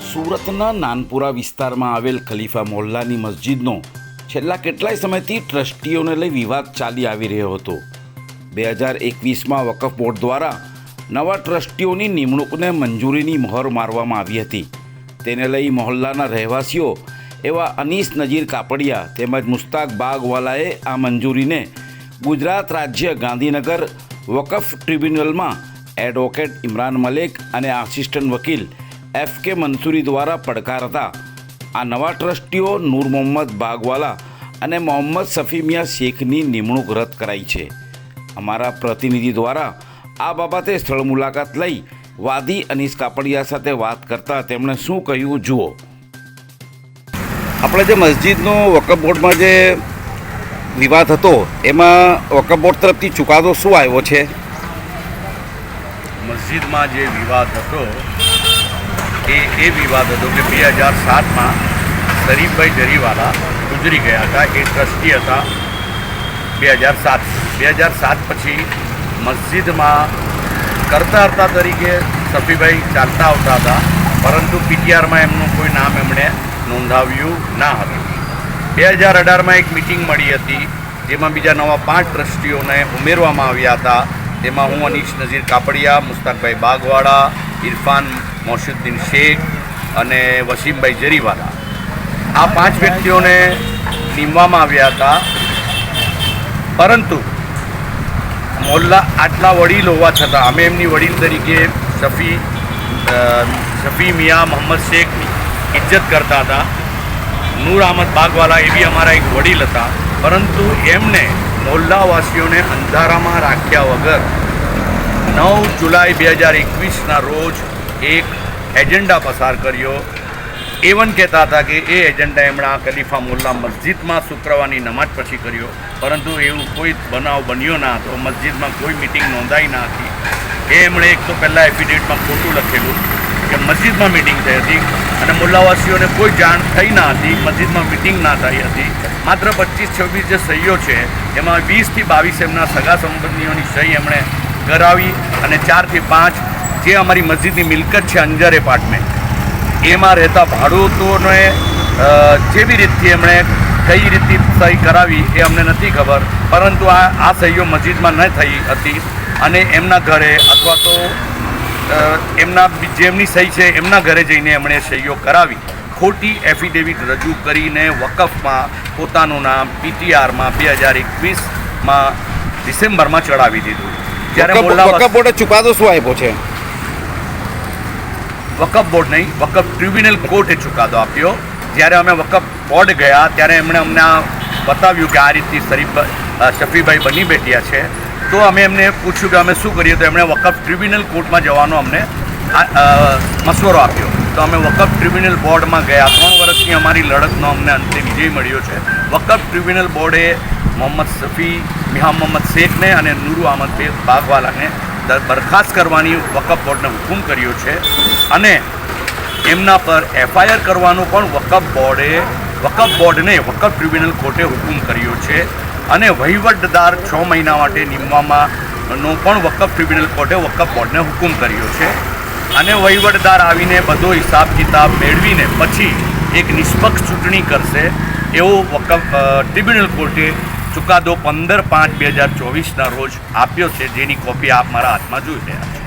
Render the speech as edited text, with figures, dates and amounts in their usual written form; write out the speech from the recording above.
સુરતના નાનપુરા વિસ્તારમાં આવેલ ખલીફા મોહલ્લાની મસ્જિદનો છેલ્લા કેટલાય સમયથી ટ્રસ્ટીઓને લઈ વિવાદ ચાલી આવી રહ્યો હતો। 2021માં વકફ બોર્ડ દ્વારા નવા ટ્રસ્ટીઓની નિમણૂકને મંજૂરીની મહોર મારવામાં આવી હતી। તેને લઈ મોહલ્લાના રહેવાસીઓ એવા અનીસ નજીર કાપડિયા તેમજ મુસ્તાક બાગવાલાએ આ મંજૂરીને ગુજરાત રાજ્ય ગાંધીનગર વકફ ટ્રિબ્યુનલમાં એડવોકેટ ઇમરાન મલિક અને આસિસ્ટન્ટ વકીલ FK મંસૂરી દ્વારા પડકારતા આ નવા ટ્રસ્ટીઓ નૂર મોહમ્મદ બાગવાલા અને મોહમ્મદ શફી મિયા શેખની નિમણૂક રદ કરાઈ છે। અમારા પ્રતિનિધિ દ્વારા આ બાબતે સ્થળ મુલાકાત લઈ વાદી અનીસ કાપડિયા સાથે વાત કરતા તેમણે શું કહ્યું જુઓ। આપણે જે મસ્જિદનો વકફ બોર્ડમાં જે વિવાદ હતો એમાં વકફ બોર્ડ તરફથી ચુકાદો શું આવ્યો છે? મસ્જિદમાં જે વિવાદ હતો એ વિવાદ હતો કે 2007માં શરીફભાઈ જરીવાલા ગુજરી ગયા હતા। એ ટ્રસ્ટી હતા 2007 પછી મસ્જિદમાં કરતા તરીકે શફીભાઈ ચાલતા આવતા હતા, પરંતુ PTRમાં એમનું કોઈ નામ એમણે નોંધાવ્યું ના હતું। 2018માં એક મિટિંગ મળી હતી જેમાં બીજા નવા 5 ટ્રસ્ટીઓને ઉમેરવામાં આવ્યા હતા। તેમાં હું અનીસ નજીર કાપડિયા, મુસ્તાકભાઈ બાગવાળા, ઇરફાન મોશુદ્દીન શેખ અને વસીમભાઈ જરીવાલા, આ 5 વ્યક્તિઓને નીમવામાં આવ્યા હતા। પરંતુ મોહલ્લા આટલા વડીલ હોવા છતાં અમે એમની વડીલ તરીકે શફી મિયા મોહમ્મદ શેખની ઇજ્જત કરતા હતા। નૂર અહમદ બાગવાલા એ બી અમારા એક વડીલ હતા, પરંતુ એમને મોહલ્લાવાસીઓને અંધારામાં રાખ્યા વગર 9 જુલાઈ 2021ના રોજ એક એજન્ડા પસાર કર્યો। એ પણ કહેતા હતા કે એ એજન્ડા એમણે ખલીફા મોહલ્લા મસ્જિદમાં શુક્રવારની નમાજ પછી કર્યો, પરંતુ એવું કોઈ બનાવ બન્યો ના હતો। મસ્જિદમાં કોઈ મિટિંગ નોંધાઈ ના હતી। એ એમણે એક તો પહેલાં એફિડેવિટમાં ખોટું લખેલું કે મસ્જિદમાં મિટિંગ થઈ હતી અને મોહલ્લાવાસીઓને કોઈ જાણ થઈ ના હતી, મસ્જિદમાં મિટિંગ ના થઈ હતી। માત્ર 25-26 જે સહીઓ છે એમાં 20 થી 22 એમના સગા સંબંધીઓની સહી એમણે કરાવી અને 4 થી 5 જે અમારી મસ્જિદની મિલકત છે અંજર એપાર્ટમેન્ટ એમાં રહેતા ભાડૂતોને જેવી રીતથી એમણે કઈ રીતથી સહી કરાવી એ અમને નથી ખબર, પરંતુ આ સહીઓ મસ્જિદમાં ન થઈ હતી અને એમના ઘરે અથવા તો જેમની સહી છે એમના ઘરે જઈને એમણે સહીઓ કરાવી ખોટી એફિડેવિટ રજૂ કરીને વકફમાં પોતાનું નામ PTRમાં 2021માં ડિસેમ્બરમાં ચડાવી દીધું। જ્યારે વકફ બોર્ડે ચુકાદો શું આપ્યો છે? વકફ બોર્ડ નહીં, વકફ ટ્રિબ્યુનલ કોર્ટે ચુકાદો આપ્યો। જ્યારે અમે વકફ બોર્ડ ગયા ત્યારે એમણે અમને બતાવ્યું કે આ રીતની શફીભાઈ બની બેઠ્યા છે, તો અમે એમને પૂછ્યું કે અમે શું કરીએ, તો એમણે વકફ ટ્રિબ્યુનલ કોર્ટમાં જવાનો અમને મશવરો આપ્યો। તો અમે વકફ ટ્રિબ્યુનલ બોર્ડમાં ગયા। 3 વર્ષની અમારી લડતનો અમને અંતે વિજય મળ્યો છે। વકફ ટ્રિબ્યુનલ બોર્ડે મોહમ્મદ શફી મિયા મોહમ્મદ શેખને અને નૂર અહમદ બાગવાલાને બરખાસ્ત કરવાની વકફ બોર્ડને હુકમ કર્યો છે અને એમના પર FIR કરવાનું પણ વકફ બોર્ડને વકફ ટ્રિબ્યુનલ કોર્ટે હુકમ કર્યો છે અને વહીવટદાર 6 મહિના માટે નીમવામાંનો પણ વકફ ટ્રિબ્યુનલ કોર્ટે વકફ બોર્ડને હુકમ કર્યો છે અને વહીવટદાર આવીને બધો હિસાબ કિતાબ મેળવીને પછી એક નિષ્પક્ષ ચૂંટણી કરશે એવો વકફ ટ્રિબ્યુનલ કોર્ટે ચુકાદો 15/5/2024ના રોજ આપ્યો છે, જેની કોપી આપ મારા હાથમાં જોઈ રહ્યા છો।